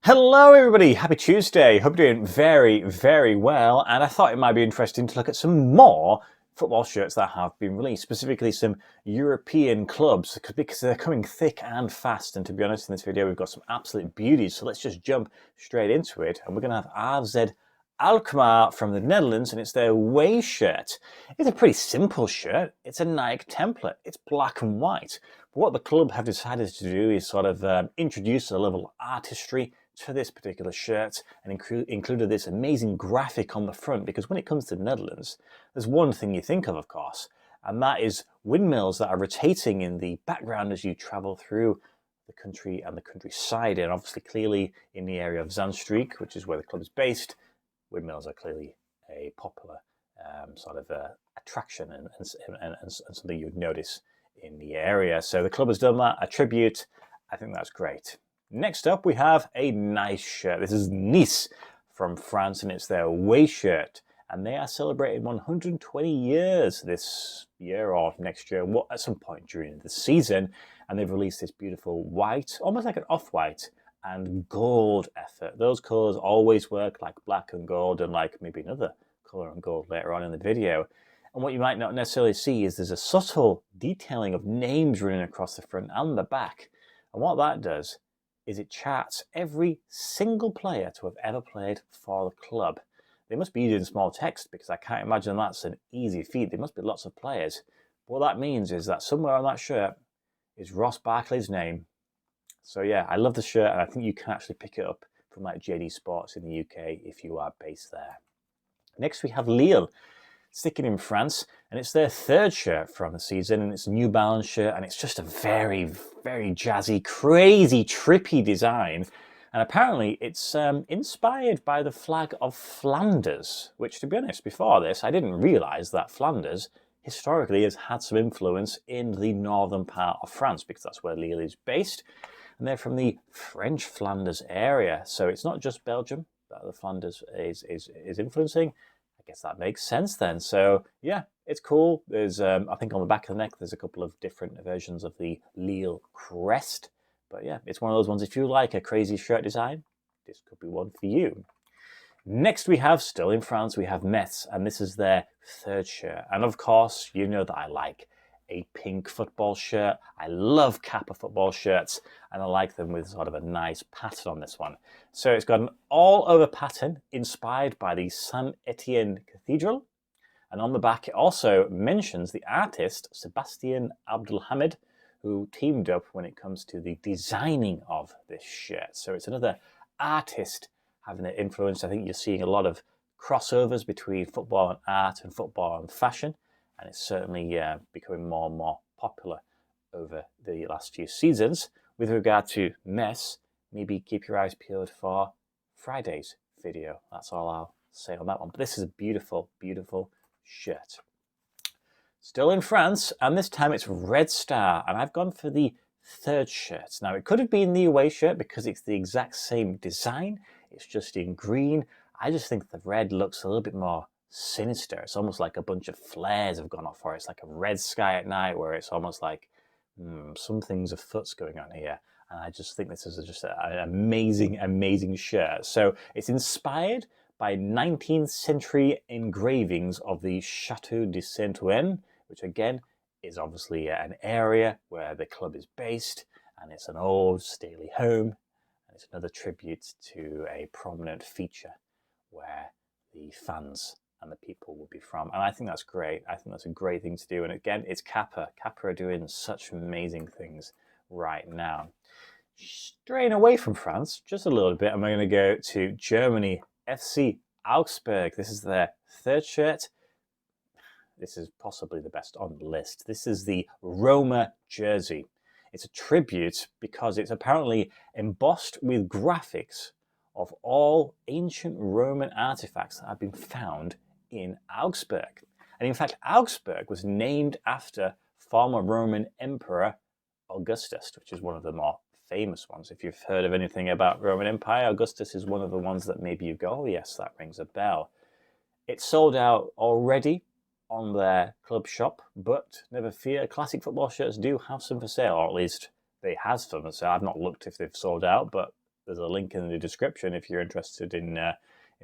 Hello everybody, happy Tuesday. Hope you're doing very well, and I thought it might be interesting to look at some more football shirts that have been released, specifically some European clubs, because they're coming thick and fast. And to be honest, in this video we've got some absolute beauties, so let's just jump straight into it. And we're going to have AZ Alkmaar from the Netherlands, and it's their away shirt. It's a pretty simple shirt. It's a Nike template. It's black and white. But what the club have decided to do is sort of introduce a level of artistry to this particular shirt and included this amazing graphic on the front, because when it comes to the Netherlands, there's one thing you think of course, and that is windmills that are rotating in the background as you travel through the country and the countryside. And obviously clearly in the area of Zaanstreek, which is where the club is based, windmills are clearly a popular attraction and something you would notice in the area. So the club has done that, a tribute. I think that's great. Next up, we have a nice shirt. This is Nice from France, and it's their away shirt. And they are celebrating 120 years this year or next year, at some point during the season. And they've released this beautiful white, almost like an off-white, and gold effort. Those colors always work, like black and gold, and like maybe another color and gold later on in the video. And what you might not necessarily see is there's a subtle detailing of names running across the front and the back. And what that does is it charts every single player to have ever played for the club. They must be using small text, because I can't imagine that's an easy feat. There must be lots of players. What that means is that somewhere on that shirt is Ross Barkley's name. So yeah, I love the shirt, and I think you can actually pick it up from like JD Sports in the UK if you are based there. Next we have Lille, sticking in France, and it's their third shirt from the season, and it's a New Balance shirt, and it's just a very jazzy, crazy, trippy design. And apparently it's inspired by the flag of Flanders, which, to be honest, before this I didn't realise that Flanders historically has had some influence in the northern part of France, because that's where Lille is based, and they're from the French Flanders area. So it's not just Belgium that the Flanders is influencing. I guess that makes sense then. So yeah, it's cool. There's, I think on the back of the neck, there's a couple of different versions of the Lille crest. But yeah, it's one of those ones, if you like a crazy shirt design, this could be one for you. Next we have, still in France, we have Metz, and this is their third shirt. And of course, you know that I like a pink football shirt. I love Kappa football shirts, and I like them with sort of a nice pattern on this one. So it's got an all-over pattern inspired by the Saint Etienne Cathedral. And on the back, it also mentions the artist Sebastien Abdelhamid, who teamed up when it comes to the designing of this shirt. So it's another artist having an influence. I think you're seeing a lot of crossovers between football and art and football and fashion, and it's certainly becoming more and more popular over the last few seasons. With regard to Metz, maybe keep your eyes peeled for Friday's video. That's all I'll say on that one. But this is a beautiful shirt. Still in France, and this time it's Red Star, and I've gone for the third shirt. Now, it could have been the away shirt because it's the exact same design. It's just in green. I just think the red looks a little bit more sinister. It's almost like a bunch of flares have gone off for it. It's like a red sky at night, where it's almost like something's afoot's going on here. And I just think this is just an amazing shirt. So it's inspired by 19th century engravings of the Chateau de Saint-Ouen, which again is obviously an area where the club is based, and it's an old stately home, and it's another tribute to a prominent feature where the fans and the people will be from. And I think that's great. I think that's a great thing to do. And again, it's Kappa. Kappa are doing such amazing things right now. Straying away from France just a little bit, I'm going to go to Germany, FC Augsburg. This is their third shirt. This is possibly the best on the list. This is the Roma jersey. It's a tribute because it's apparently embossed with graphics of all ancient Roman artifacts that have been found in Augsburg. And in fact, Augsburg was named after former Roman Emperor Augustus, which is one of the more famous ones. If you've heard of anything about Roman Empire, Augustus is one of the ones that maybe you go, oh yes, that rings a bell. It's sold out already on their club shop, but never fear, classic football shirts do have some for sale, or at least they have some for sale. I've not looked if they've sold out, but there's a link in the description if you're interested in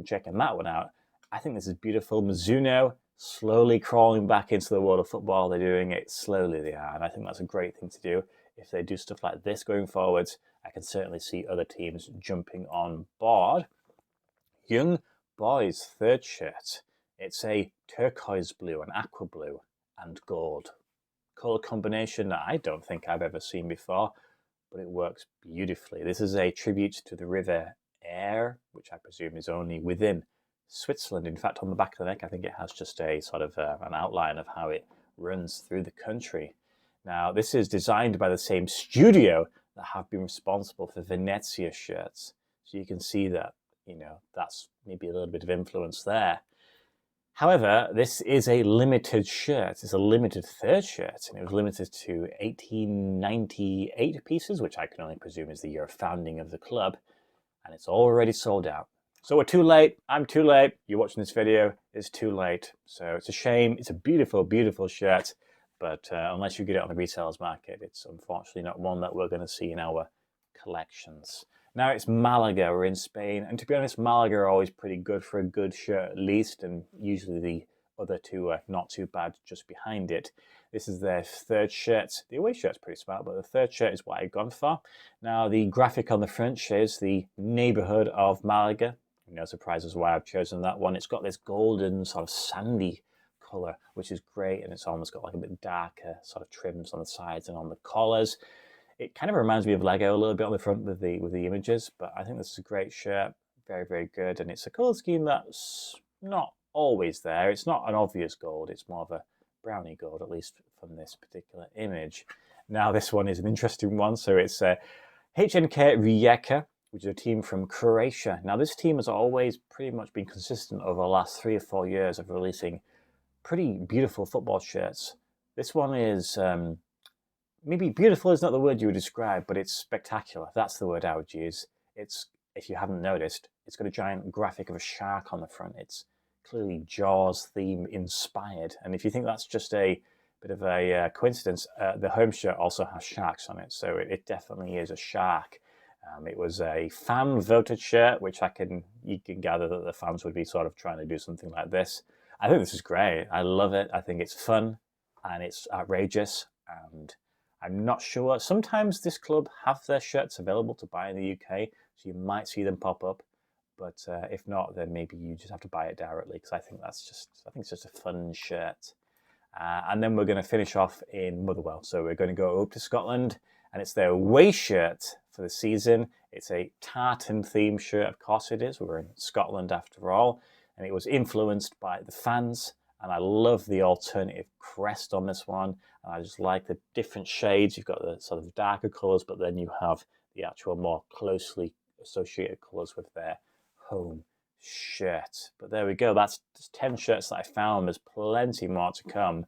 checking that one out. I think this is beautiful. Mizuno slowly crawling back into the world of football. They're doing it slowly, they are, and I think that's a great thing to do. If they do stuff like this going forwards, I can certainly see other teams jumping on board. Young Boys third shirt. It's a turquoise blue, an aqua blue, and gold. Colour combination that I don't think I've ever seen before, but it works beautifully. This is a tribute to the River Aire, which I presume is only within Switzerland. In fact, on the back of the neck, I think it has just a sort of an outline of how it runs through the country. Now, this is designed by the same studio that have been responsible for Venezia shirts. So you can see that, that's maybe a little bit of influence there. However, this is a limited shirt. It's a limited third shirt, and it was limited to 1898 pieces, which I can only presume is the year of founding of the club, and it's already sold out. So we're too late. I'm too late. You're watching this video. It's too late. So it's a shame. It's a beautiful, beautiful shirt, but unless you get it on the resales market, it's unfortunately not one that we're going to see in our collections. Now it's Malaga, we're in Spain, and to be honest, Malaga are always pretty good for a good shirt at least, and usually the other two are not too bad just behind it. This is their third shirt. The away shirt's pretty smart, but the third shirt is what I've gone for. Now the graphic on the front shows the neighbourhood of Malaga. No surprises why I've chosen that one. It's got this golden sort of sandy colour, which is great, and it's almost got like a bit darker sort of trims on the sides and on the collars. It kind of reminds me of Lego a little bit on the front with the images, but I think this is a great shirt, very, very good, and it's a colour scheme that's not always there. It's not an obvious gold, it's more of a brownie gold, at least from this particular image. Now this one is an interesting one, so it's HNK Rijeka, which is a team from Croatia. Now this team has always pretty much been consistent over the last 3 or 4 years of releasing pretty beautiful football shirts. This one is... maybe beautiful is not the word you would describe, but it's spectacular. That's the word I would use. It's, if you haven't noticed, it's got a giant graphic of a shark on the front. It's clearly Jaws theme inspired. And if you think that's just a bit of a coincidence, the home shirt also has sharks on it. So it definitely is a shark. It was a fan voted shirt, which you can gather that the fans would be sort of trying to do something like this. I think this is great. I love it. I think it's fun and it's outrageous, and I'm not sure. Sometimes this club have their shirts available to buy in the UK, so you might see them pop up. But if not, then maybe you just have to buy it directly, because I think it's just a fun shirt. And then we're going to finish off in Motherwell. So we're going to go up to Scotland, and it's their away shirt for the season. It's a tartan theme shirt, of course it is. We're in Scotland after all, and it was influenced by the fans. And I love the alternative crest on this one. And I just like the different shades. You've got the sort of darker colours, but then you have the actual more closely associated colours with their home shirt. But there we go. That's just 10 shirts that I found. There's plenty more to come.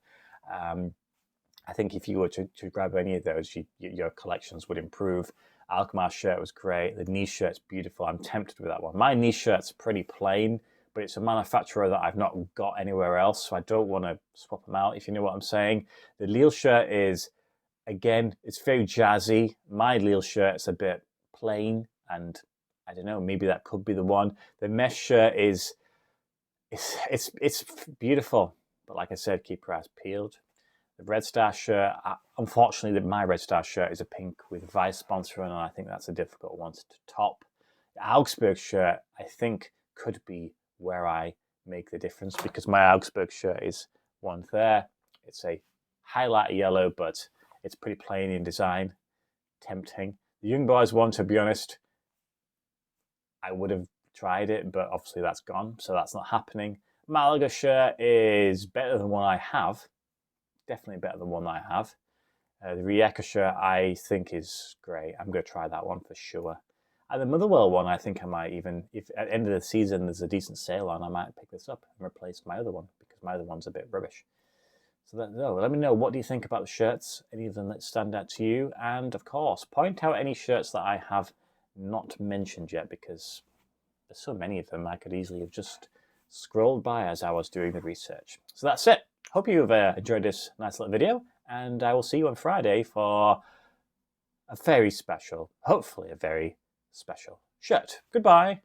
I think if you were to grab any of those, your collections would improve. Alkmaar shirt was great. The Nice shirt's beautiful. I'm tempted with that one. My Nice shirt's pretty plain, but it's a manufacturer that I've not got anywhere else, so I don't want to swap them out, if you know what I'm saying. The Lille shirt is, again, it's very jazzy. My Lille shirt is a bit plain, and I don't know, maybe that could be the one. The mesh shirt is, it's beautiful, but like I said, keep your eyes peeled. The Red Star shirt, unfortunately, my Red Star shirt is a pink with Vice sponsoring, and I think that's a difficult one to top. The Augsburg shirt, I think, could be where I make the difference, because my Augsburg shirt is one there. It's a highlight yellow, but it's pretty plain in design. Tempting. The Young Boys one, to be honest, I would have tried it, but obviously that's gone, so that's not happening. Malaga shirt is better than one I have. Definitely better than one I have. The Rijeka shirt I think is great. I'm going to try that one for sure. And the Motherwell one, I think I might even, if at the end of the season there's a decent sale on, I might pick this up and replace my other one, because my other one's a bit rubbish. So let me know, what do you think about the shirts? Any of them that stand out to you? And of course, point out any shirts that I have not mentioned yet, because there's so many of them I could easily have just scrolled by as I was doing the research. So that's it. Hope you've enjoyed this nice little video, and I will see you on Friday for a very special, hopefully a very special shirt. Goodbye.